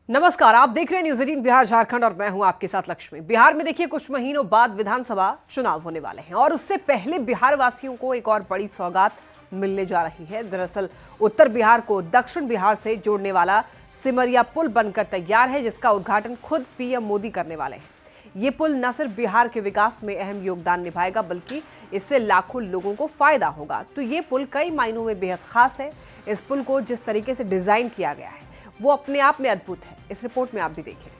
नमस्कार, आप देख रहे हैं न्यूज 18 बिहार झारखंड और मैं हूं आपके साथ लक्ष्मी। बिहार में देखिए कुछ महीनों बाद विधानसभा चुनाव होने वाले हैं और उससे पहले बिहार वासियों को एक और बड़ी सौगात मिलने जा रही है। दरअसल उत्तर बिहार को दक्षिण बिहार से जोड़ने वाला सिमरिया पुल बनकर तैयार है, जिसका उद्घाटन खुद पीएम मोदी करने वाले हैं। ये पुल न सिर्फ बिहार के विकास में अहम योगदान निभाएगा, बल्कि इससे लाखों लोगों को फायदा होगा। तो ये पुल कई मायनों में बेहद खास है। इस पुल को जिस तरीके से डिजाइन किया गया है वो अपने आप में अद्भुत है। इस रिपोर्ट में आप भी देखें।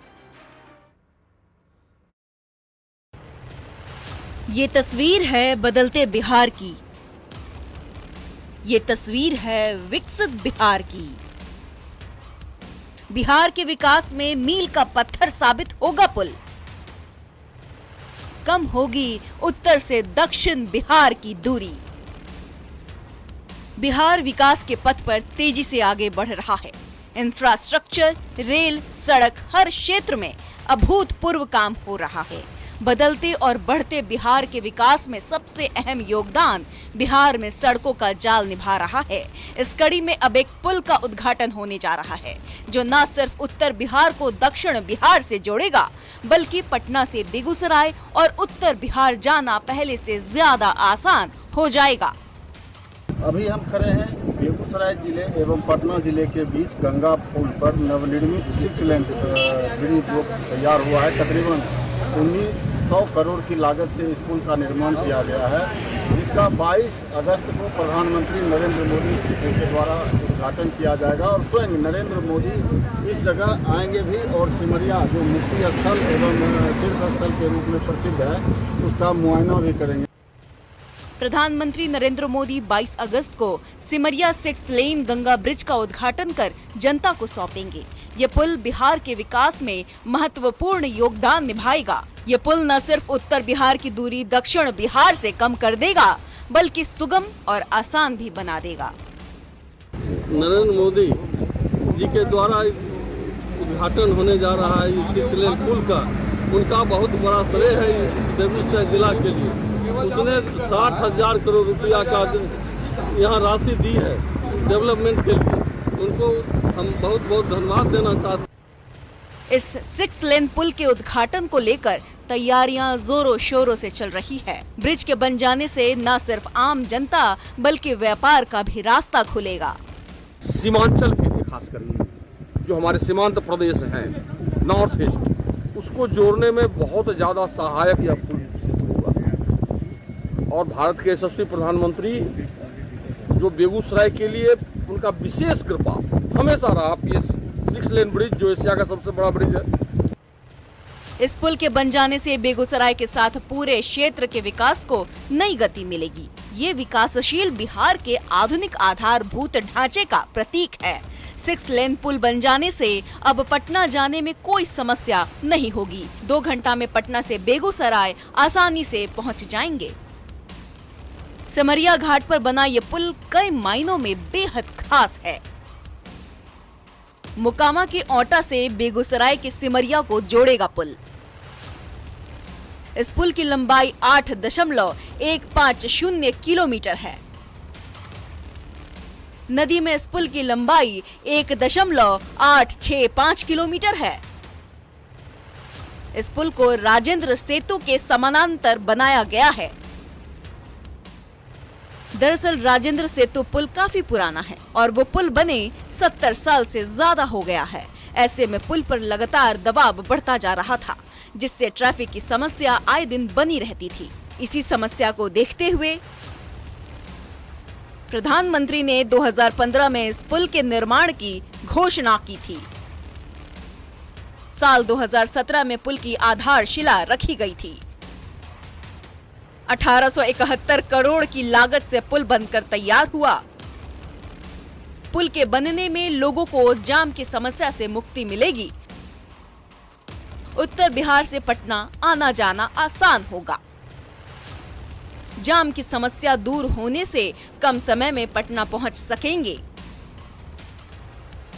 ये तस्वीर है बदलते बिहार की। ये तस्वीर है विकसित बिहार की। बिहार के विकास में मील का पत्थर साबित होगा पुल। कम होगी उत्तर से दक्षिण बिहार की दूरी। बिहार विकास के पथ पर तेजी से आगे बढ़ रहा है। इंफ्रास्ट्रक्चर, रेल, सड़क, हर क्षेत्र में अभूतपूर्व काम हो रहा है। बदलते और बढ़ते बिहार के विकास में सबसे अहम योगदान बिहार में सड़कों का जाल निभा रहा है। इस कड़ी में अब एक पुल का उद्घाटन होने जा रहा है, जो न सिर्फ उत्तर बिहार को दक्षिण बिहार से जोड़ेगा, बल्कि पटना से बेगूसराय और उत्तर बिहार जाना पहले से ज्यादा आसान हो जाएगा। अभी हम खड़े हैं बेगूसराय जिले एवं पटना जिले के बीच गंगा पुल पर नवनिर्मित 6 लेन ब्रिज जो तैयार हुआ है। तकरीबन 1900 करोड़ की लागत से इस पुल का निर्माण किया गया है, जिसका 22 अगस्त को प्रधानमंत्री नरेंद्र मोदी के द्वारा उद्घाटन किया जाएगा और स्वयं नरेंद्र मोदी इस जगह आएंगे भी और सिमरिया जो मुक्ति स्थल एवं तीर्थ स्थल के रूप में प्रसिद्ध है उसका मुआयना भी करेंगे। प्रधानमंत्री नरेंद्र मोदी 22 अगस्त को सिमरिया 6 लेन गंगा ब्रिज का उद्घाटन कर जनता को सौंपेंगे। ये पुल बिहार के विकास में महत्वपूर्ण योगदान निभाएगा। ये पुल न सिर्फ उत्तर बिहार की दूरी दक्षिण बिहार से कम कर देगा, बल्कि सुगम और आसान भी बना देगा। नरेंद्र मोदी जी के द्वारा उद्घाटन होने जा रहा है इस 6 लेन पुल का, उनका बहुत बड़ा श्रेय है इस बेगूसराय जिला के लिए। उसने 60,000 करोड़ रुपया का यहाँ राशि दी है डेवलपमेंट के लिए। उनको हम बहुत बहुत धन्यवाद देना चाहते हैं। इस 6 लेन पुल के उद्घाटन को लेकर तैयारियां जोरों शोरों से चल रही है। ब्रिज के बन जाने से न सिर्फ आम जनता बल्कि व्यापार का भी रास्ता खुलेगा। सीमांचल के लिए खासकर जो हमारे सीमांत प्रदेश हैं नॉर्थ ईस्ट, उसको जोड़ने में बहुत ज्यादा सहायक यह पुल और भारत के यशस्वी प्रधानमंत्री जो बेगूसराय के लिए उनका विशेष कृपा हमेशा रहा। ये 6 लेन ब्रिज जो एशिया का सबसे बड़ा ब्रिज है। इस पुल के बन जाने से बेगूसराय के साथ पूरे क्षेत्र के विकास को नई गति मिलेगी। ये विकासशील बिहार के आधुनिक आधारभूत ढांचे का प्रतीक है। 6 लेन पुल बन जाने से अब पटना जाने में कोई समस्या नहीं होगी। 2 घंटा में पटना से बेगूसराय आसानी से पहुँच जाएंगे। सिमरिया घाट पर बना ये पुल कई मायनों में बेहद खास है। मोकामा के औटा से बेगूसराय के सिमरिया को जोड़ेगा पुल। इस पुल की लंबाई 8.150 किलोमीटर है। नदी में इस पुल की लंबाई 1.865 किलोमीटर है। इस पुल को राजेंद्र सेतु के समानांतर बनाया गया है। दरअसल राजेंद्र सेतु पुल काफी पुराना है और वो पुल बने 70 साल से ज्यादा हो गया है। ऐसे में पुल पर लगातार दबाव बढ़ता जा रहा था, जिससे ट्रैफिक की समस्या आए दिन बनी रहती थी। इसी समस्या को देखते हुए प्रधानमंत्री ने 2015 में इस पुल के निर्माण की घोषणा की थी। साल 2017 में पुल की आधारशिला रखी गई थी। 1871 करोड़ की लागत से पुल बनकर तैयार हुआ। पुल के बनने में लोगों को जाम की समस्या से मुक्ति मिलेगी। उत्तर बिहार से पटना आना जाना आसान होगा। जाम की समस्या दूर होने से कम समय में पटना पहुंच सकेंगे।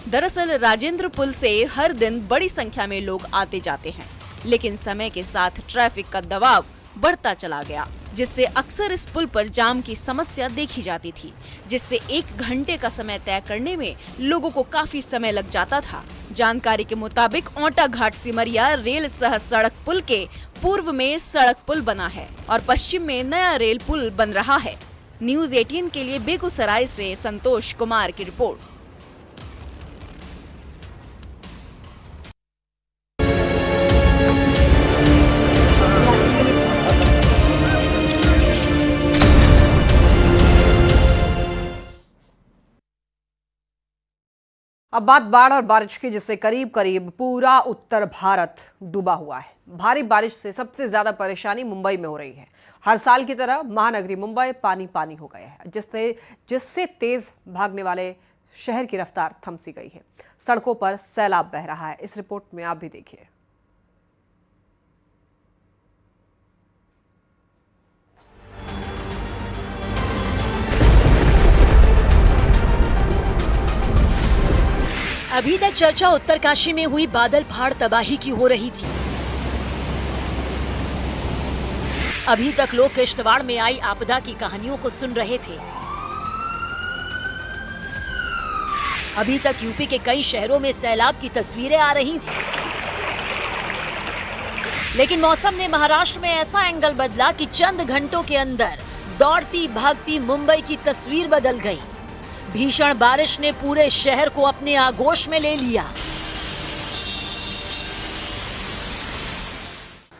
दरअसल राजेंद्र पुल से हर दिन बड़ी संख्या में लोग आते जाते हैं, लेकिन समय के साथ ट्रैफिक का दबाव बढ़ता चला गया, जिससे अक्सर इस पुल पर जाम की समस्या देखी जाती थी, जिससे 1 घंटे का समय तय करने में लोगों को काफी समय लग जाता था। जानकारी के मुताबिक औंटा घाट सिमरिया रेल सह सड़क पुल के पूर्व में सड़क पुल बना है और पश्चिम में नया रेल पुल बन रहा है। न्यूज़ 18 के लिए बेगूसराय से संतोष कुमार की रिपोर्ट। अब बात बाढ़ और बारिश की, जिससे करीब करीब पूरा उत्तर भारत डूबा हुआ है। भारी बारिश से सबसे ज्यादा परेशानी मुंबई में हो रही है। हर साल की तरह महानगरी मुंबई पानी पानी हो गया है, जिससे तेज भागने वाले शहर की रफ्तार थम सी गई है। सड़कों पर सैलाब बह रहा है। इस रिपोर्ट में आप भी देखिए। अभी तक चर्चा उत्तरकाशी में हुई बादल फाड़ तबाही की हो रही थी। अभी तक लोग किश्तवाड़ में आई आपदा की कहानियों को सुन रहे थे। अभी तक यूपी के कई शहरों में सैलाब की तस्वीरें आ रही थी, लेकिन मौसम ने महाराष्ट्र में ऐसा एंगल बदला कि चंद घंटों के अंदर दौड़ती भागती मुंबई की तस्वीर बदल गई। भीषण बारिश ने पूरे शहर को अपने आगोश में ले लिया।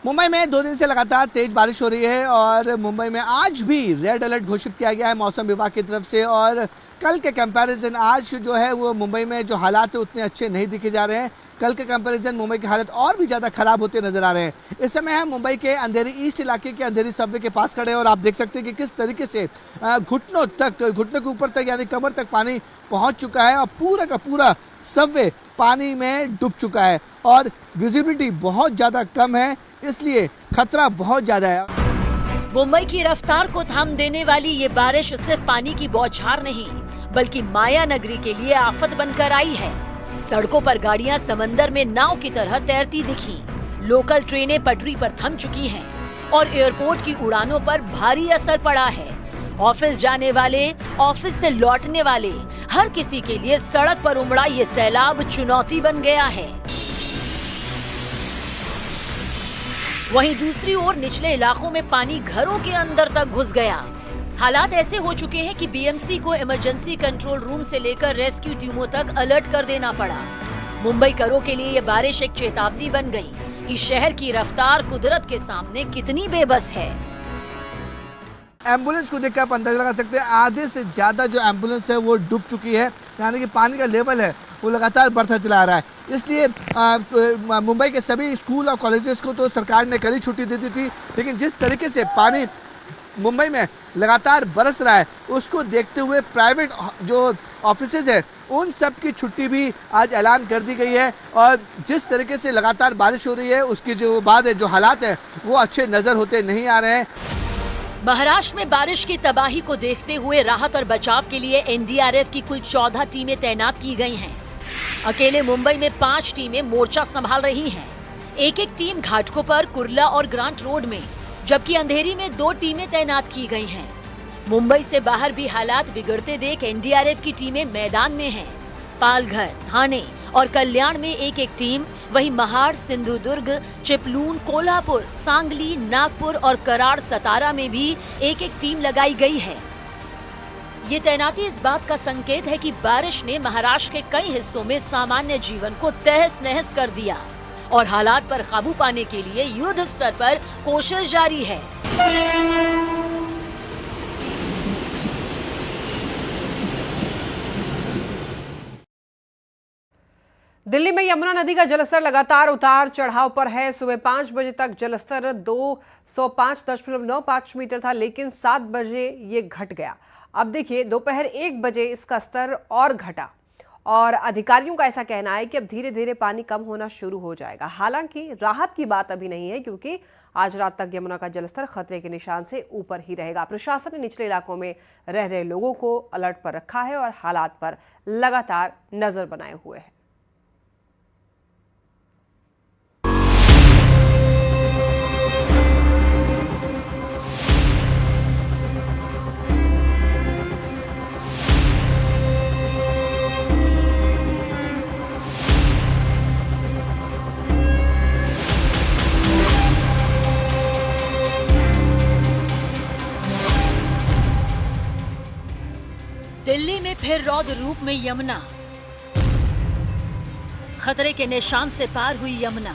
मुंबई में 2 दिन से लगातार तेज बारिश हो रही है और मुंबई में आज भी रेड अलर्ट घोषित किया गया है मौसम विभाग की तरफ से। और कल के कंपैरिजन आज जो है वो मुंबई में जो हालात है उतने अच्छे नहीं दिखे जा रहे हैं। कल के कंपैरिजन मुंबई के हालत और भी ज्यादा खराब होते नजर आ रहे हैं। इस समय हम मुंबई के अंधेरी ईस्ट इलाके के अंधेरी सबवे के पास खड़े हैं और आप देख सकते हैं कि किस तरीके से घुटनों के ऊपर तक यानी कमर तक पानी पहुंच चुका है और पूरा का पूरा सबवे पानी में डूब चुका है और विजिबिलिटी बहुत ज्यादा कम है, इसलिए खतरा बहुत ज्यादा है। मुंबई की रफ्तार को थाम देने वाली ये बारिश सिर्फ पानी की बौछार नहीं, बल्कि माया नगरी के लिए आफत बनकर आई है। सड़कों पर गाड़ियां समंदर में नाव की तरह तैरती दिखी। लोकल ट्रेनें पटरी पर थम चुकी हैं और एयरपोर्ट की उड़ानों पर भारी असर पड़ा है। ऑफिस जाने वाले, ऑफिस से लौटने वाले, हर किसी के लिए सड़क पर उमड़ा ये सैलाब चुनौती बन गया है। वहीं दूसरी ओर निचले इलाकों में पानी घरों के अंदर तक घुस गया। हालात ऐसे हो चुके हैं कि बीएमसी को इमरजेंसी कंट्रोल रूम से लेकर रेस्क्यू टीमों तक अलर्ट कर देना पड़ा। मुंबई करों के लिए ये बारिश एक चेतावनी बन गई कि शहर की रफ्तार कुदरत के सामने कितनी बेबस है। एम्बुलेंस को देखकर आप अंदाजा लगा सकते हैं आधे से ज्यादा जो एम्बुलेंस है वो डूब चुकी है, यानी कि पानी का लेवल है वो लगातार बढ़ता चला आ रहा है। इसलिए मुंबई के सभी स्कूल और कॉलेजेस को तो सरकार ने कल ही छुट्टी दे दी थी, लेकिन जिस तरीके से पानी मुंबई में लगातार बरस रहा है उसको देखते हुए प्राइवेट जो ऑफिसेज है उन सब की छुट्टी भी आज ऐलान कर दी गई है। और जिस तरीके से लगातार बारिश हो रही है उसकी जो बाद है, जो हालात हैं वो अच्छे नजर होते नहीं आ रहे हैं। महाराष्ट्र में बारिश की तबाही को देखते हुए राहत और बचाव के लिए एनडीआरएफ की कुल 14 टीमें तैनात की गई हैं। अकेले मुंबई में 5 टीमें मोर्चा संभाल रही हैं। एक एक टीम घाटकों पर, कुर्ला और ग्रांट रोड में, जबकि अंधेरी में 2 टीमें तैनात की गई हैं। मुंबई से बाहर भी हालात बिगड़ते देख एनडीआरएफ की टीमें मैदान में हैं। पालघर, ठाणे और कल्याण में एक एक टीम, वहीं महाड़, सिंधुदुर्ग, चिपलून, कोल्हापुर, सांगली, नागपुर और कराड़, सतारा में भी एक एक टीम लगाई गई है। ये तैनाती इस बात का संकेत है कि बारिश ने महाराष्ट्र के कई हिस्सों में सामान्य जीवन को तहस नहस कर दिया और हालात पर काबू पाने के लिए युद्ध स्तर पर कोशिश जारी है। दिल्ली में यमुना नदी का जलस्तर लगातार उतार चढ़ाव पर है। सुबह 5 बजे तक जलस्तर 205.95 मीटर था, लेकिन 7 बजे ये घट गया। अब देखिए दोपहर 1 बजे इसका स्तर और घटा और अधिकारियों का ऐसा कहना है कि अब धीरे धीरे पानी कम होना शुरू हो जाएगा। हालांकि राहत की बात अभी नहीं है, क्योंकि आज रात तक यमुना का जलस्तर खतरे के निशान से ऊपर ही रहेगा। प्रशासन ने निचले इलाकों में रह रहे लोगों को अलर्ट पर रखा है और हालात पर लगातार नजर बनाए हुए है। दिल्ली में फिर रौद्र रूप में यमुना, खतरे के निशान से पार हुई यमुना।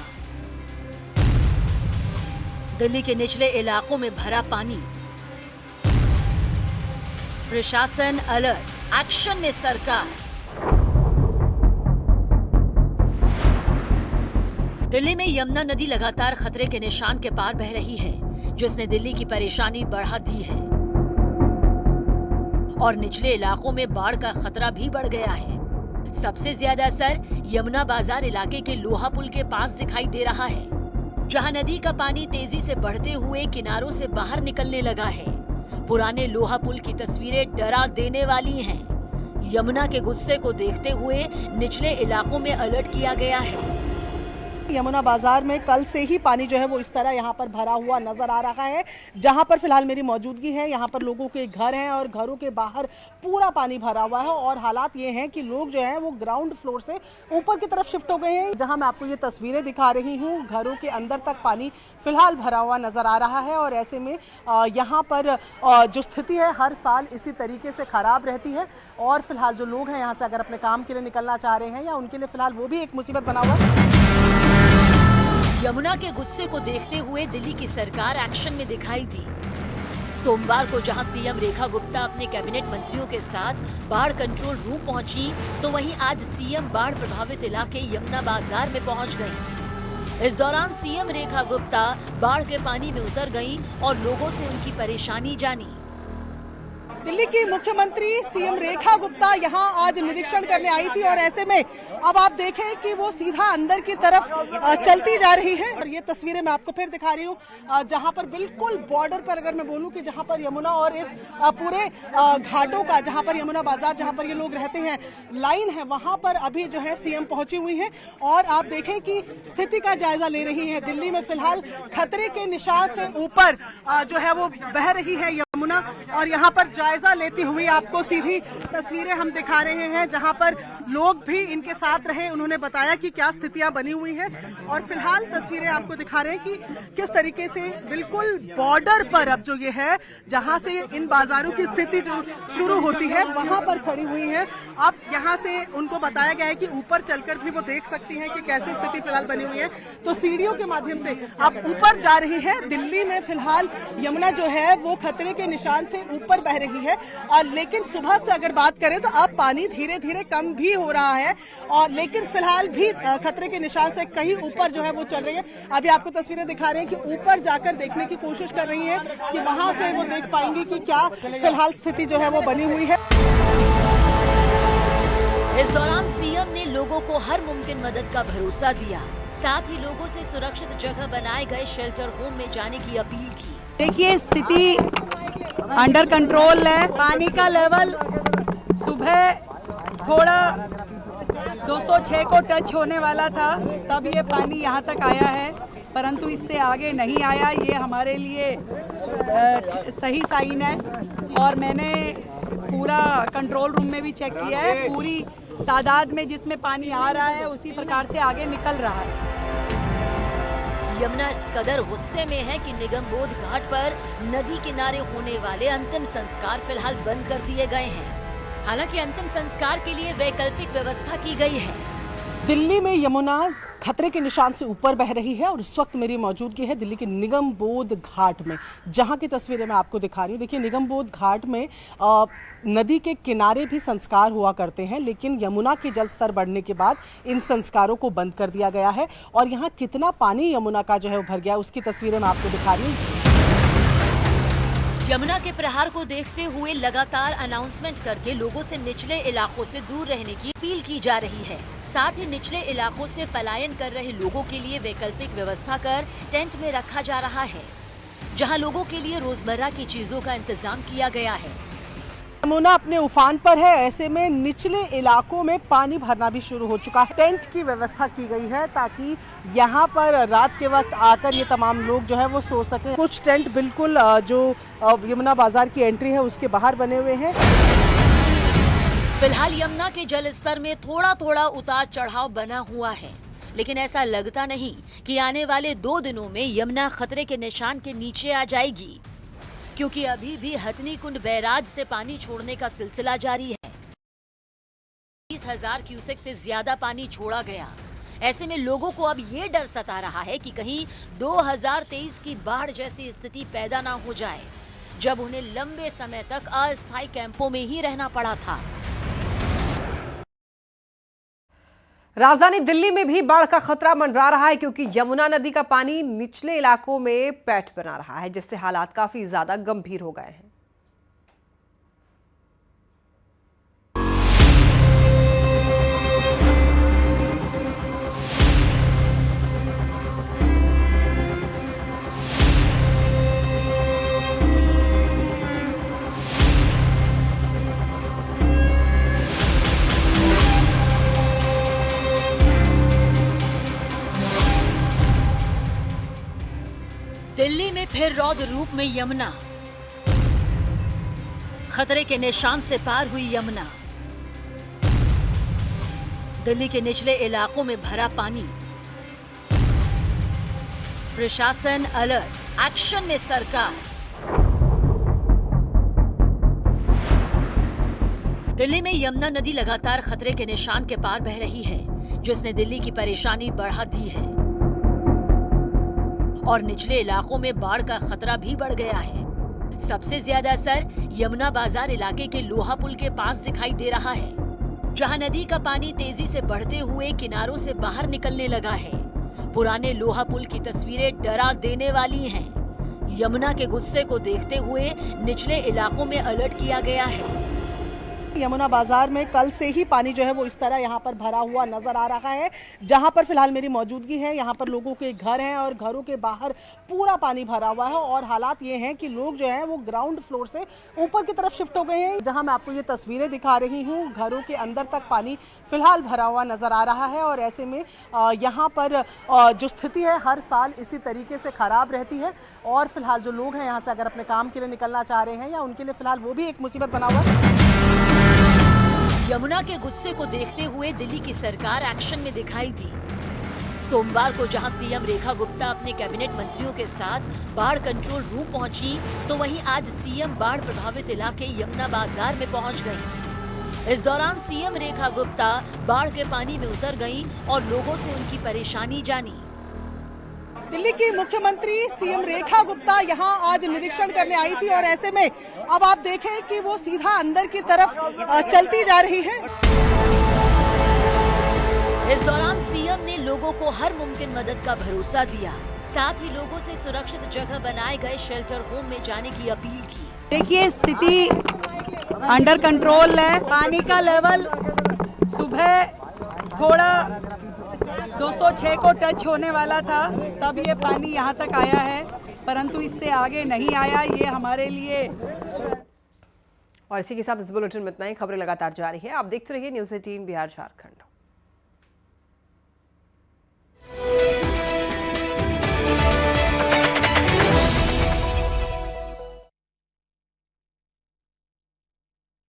दिल्ली के निचले इलाकों में भरा पानी, प्रशासन अलर्ट, एक्शन में सरकार। दिल्ली में यमुना नदी लगातार खतरे के निशान के पार बह रही है, जिसने दिल्ली की परेशानी बढ़ा दी है और निचले इलाकों में बाढ़ का खतरा भी बढ़ गया है। सबसे ज्यादा असर यमुना बाजार इलाके के लोहा पुल के पास दिखाई दे रहा है, जहां नदी का पानी तेजी से बढ़ते हुए किनारों से बाहर निकलने लगा है। पुराने लोहा पुल की तस्वीरें डरा देने वाली हैं। यमुना के गुस्से को देखते हुए निचले इलाकों में अलर्ट किया गया है। यमुना बाजार में कल से ही पानी जो है वो इस तरह यहाँ पर भरा हुआ नजर आ रहा है। जहाँ पर फिलहाल मेरी मौजूदगी है, यहाँ पर लोगों के घर हैं और घरों के बाहर पूरा पानी भरा हुआ है और हालात ये हैं कि लोग जो हैं वो ग्राउंड फ्लोर से ऊपर की तरफ शिफ्ट हो गए हैं। जहाँ मैं आपको ये तस्वीरें दिखा रही हूँ, घरों के अंदर तक पानी फिलहाल भरा हुआ नजर आ रहा है और ऐसे में यहाँ पर जो स्थिति है हर साल इसी तरीके से खराब रहती है और फिलहाल जो लोग हैं यहाँ से अगर अपने काम के लिए निकलना चाह रहे हैं या उनके लिए फिलहाल वो भी एक मुसीबत बना हुआ है। यमुना के गुस्से को देखते हुए दिल्ली की सरकार एक्शन में दिखाई दी। सोमवार को जहां सीएम रेखा गुप्ता अपने कैबिनेट मंत्रियों के साथ बाढ़ कंट्रोल रूम पहुंची, तो वहीं आज सीएम बाढ़ प्रभावित इलाके यमुना बाजार में पहुंच गईं। इस दौरान सीएम रेखा गुप्ता बाढ़ के पानी में उतर गईं और लोगों से उनकी परेशानी जानी। दिल्ली की मुख्यमंत्री सीएम रेखा गुप्ता यहां आज निरीक्षण करने आई थी और ऐसे में अब आप देखें कि वो सीधा अंदर की तरफ चलती जा रही है। और ये तस्वीरें मैं आपको फिर दिखा रही हूं, जहां पर बिल्कुल बॉर्डर पर अगर मैं बोलूं कि जहां पर यमुना और इस पूरे घाटों का, जहां पर यमुना बाजार, जहां पर ये लोग रहते हैं, लाइन है, वहां पर अभी जो है सीएम पहुंची हुई है और आप देखें कि स्थिति का जायजा ले रही है। दिल्ली में फिलहाल खतरे के निशान से ऊपर जो है वो बह रही है यमुना और यहाँ पर जायजा लेती हुई आपको सीधी तस्वीरें हम दिखा रहे हैं, जहाँ पर लोग भी इनके साथ रहे। उन्होंने बताया कि क्या स्थितियां बनी हुई हैं और फिलहाल तस्वीरें आपको दिखा रहे हैं कि किस तरीके से बिल्कुल बॉर्डर पर अब जो ये है, जहाँ से इन बाजारों की स्थिति जो शुरू होती है, वहां पर खड़ी हुई है। अब यहाँ से उनको बताया गया है कि ऊपर चलकर भी वो देख सकती हैं कि कैसी स्थिति फिलहाल बनी हुई है, तो सीढ़ियों के माध्यम से अब ऊपर जा रही है। दिल्ली में फिलहाल यमुना जो है वो खतरे के निशान से ऊपर बह रही है, लेकिन सुबह से अगर बात करें तो अब पानी धीरे धीरे कम भी हो रहा है और लेकिन फिलहाल भी खतरे के निशान से कहीं ऊपर जो है वो चल रही है। अभी आपको तस्वीरें दिखा रहे हैं कि ऊपर जाकर देखने की कोशिश कर रही है कि वहां से वो देख पाएंगी कि क्या फिलहाल स्थिति जो है वो बनी हुई है। इस दौरान सीएम ने लोगों को हर मुमकिन मदद का भरोसा दिया, साथ ही लोगों से सुरक्षित जगह बनाए गए शेल्टर होम में जाने की अपील की। देखिए, स्थिति अंडर कंट्रोल है। पानी का लेवल सुबह थोड़ा 206 को टच होने वाला था, तब ये पानी यहाँ तक आया है, परंतु इससे आगे नहीं आया। ये हमारे लिए सही साइन है और मैंने पूरा कंट्रोल रूम में भी चेक किया है। पूरी तादाद में जिसमें पानी आ रहा है उसी प्रकार से आगे निकल रहा है। यमुना इस कदर गुस्से में है कि निगमबोध घाट पर नदी किनारे होने वाले अंतिम संस्कार फिलहाल बंद कर दिए गए हैं। हालांकि अंतिम संस्कार के लिए वैकल्पिक व्यवस्था की गई है। दिल्ली में यमुना खतरे के निशान से ऊपर बह रही है और इस वक्त मेरी मौजूदगी है दिल्ली के निगमबोध घाट में, जहां की तस्वीरें मैं आपको दिखा रही हूँ। देखिए, निगमबोध घाट में नदी के किनारे भी संस्कार हुआ करते हैं, लेकिन यमुना के जल स्तर बढ़ने के बाद इन संस्कारों को बंद कर दिया गया है और यहाँ कितना पानी यमुना का जो है भर गया, उसकी तस्वीरें मैं आपको दिखा रही हूँ। यमुना के प्रहार को देखते हुए लगातार अनाउंसमेंट करके लोगों से निचले इलाकों से दूर रहने की अपील की जा रही है। साथ ही निचले इलाकों से पलायन कर रहे लोगों के लिए वैकल्पिक व्यवस्था कर टेंट में रखा जा रहा है, जहां लोगों के लिए रोजमर्रा की चीजों का इंतजाम किया गया है। यमुना अपने उफान पर है, ऐसे में निचले इलाकों में पानी भरना भी शुरू हो चुका है। टेंट की व्यवस्था की गई है ताकि यहाँ पर रात के वक्त आकर ये तमाम लोग जो है वो सो सके। कुछ टेंट बिल्कुल जो यमुना बाजार की एंट्री है उसके बाहर बने हुए हैं। फिलहाल यमुना के जल स्तर में थोड़ा थोड़ा उतार चढ़ाव बना हुआ है, लेकिन ऐसा लगता नहीं कि आने वाले 2 दिनों में यमुना खतरे के निशान के नीचे आ जाएगी, क्योंकि अभी भी हथनी कुंड बैराज से पानी छोड़ने का सिलसिला जारी है। 2000 क्यूसेक से ज्यादा पानी छोड़ा गया। ऐसे में लोगों को अब ये डर सता रहा है कि कहीं 2023 की बाढ़ जैसी स्थिति पैदा ना हो जाए, जब उन्हें लंबे समय तक अस्थायी कैंपों में ही रहना पड़ा था। राजधानी दिल्ली में भी बाढ़ का खतरा मंडरा रहा है, क्योंकि यमुना नदी का पानी निचले इलाकों में पैठ बना रहा है, जिससे हालात काफी ज्यादा गंभीर हो गए हैं। दिल्ली में फिर रौद्र रूप में यमुना, खतरे के निशान से पार हुई यमुना। दिल्ली के निचले इलाकों में भरा पानी, प्रशासन अलर्ट, एक्शन में सरकार। दिल्ली में यमुना नदी लगातार खतरे के निशान के पार बह रही है, जिसने दिल्ली की परेशानी बढ़ा दी है और निचले इलाकों में बाढ़ का खतरा भी बढ़ गया है। सबसे ज्यादा असर यमुना बाजार इलाके के लोहा पुल के पास दिखाई दे रहा है, जहां नदी का पानी तेजी से बढ़ते हुए किनारों से बाहर निकलने लगा है। पुराने लोहा पुल की तस्वीरें डरा देने वाली हैं। यमुना के गुस्से को देखते हुए निचले इलाकों में अलर्ट किया गया है। यमुना बाजार में कल से ही पानी जो है वो इस तरह यहाँ पर भरा हुआ नजर आ रहा है। जहाँ पर फिलहाल मेरी मौजूदगी है, यहाँ पर लोगों के घर हैं और घरों के बाहर पूरा पानी भरा हुआ है और हालात ये हैं कि लोग जो हैं वो ग्राउंड फ्लोर से ऊपर की तरफ शिफ्ट हो गए हैं। जहाँ मैं आपको ये तस्वीरें दिखा रही हूँ, घरों के अंदर तक पानी फिलहाल भरा हुआ नजर आ रहा है और ऐसे में यहाँ पर जो स्थिति है हर साल इसी तरीके से खराब रहती है और फिलहाल जो लोग हैं यहाँ से अगर अपने काम के लिए निकलना चाह रहे हैं या उनके लिए फिलहाल वो भी एक मुसीबत बना हुआ है। यमुना के गुस्से को देखते हुए दिल्ली की सरकार एक्शन में दिखाई दी। सोमवार को जहां सीएम रेखा गुप्ता अपने कैबिनेट मंत्रियों के साथ बाढ़ कंट्रोल रूम पहुंची, तो वहीं आज सीएम बाढ़ प्रभावित इलाके यमुना बाजार में पहुंच गई। इस दौरान सीएम रेखा गुप्ता बाढ़ के पानी में उतर गईं और लोगों से उनकी परेशानी जानी। दिल्ली की मुख्यमंत्री सीएम रेखा गुप्ता यहां आज निरीक्षण करने आई थी और ऐसे में अब आप देखें कि वो सीधा अंदर की तरफ चलती जा रही है। इस दौरान सीएम ने लोगों को हर मुमकिन मदद का भरोसा दिया, साथ ही लोगों से सुरक्षित जगह बनाए गए शेल्टर होम में जाने की अपील की। देखिए स्थिति अंडर कंट्रोल है। पानी का लेवल सुबह थोड़ा 206 को टच होने वाला था, तब ये पानी यहाँ तक आया है, परंतु इससे आगे नहीं आया। ये हमारे लिए। और इसी के साथ इस बुलेटिन में इतना ही। खबरें लगातार जारी है, आप देखते रहिए न्यूज़ 18 बिहार झारखंड।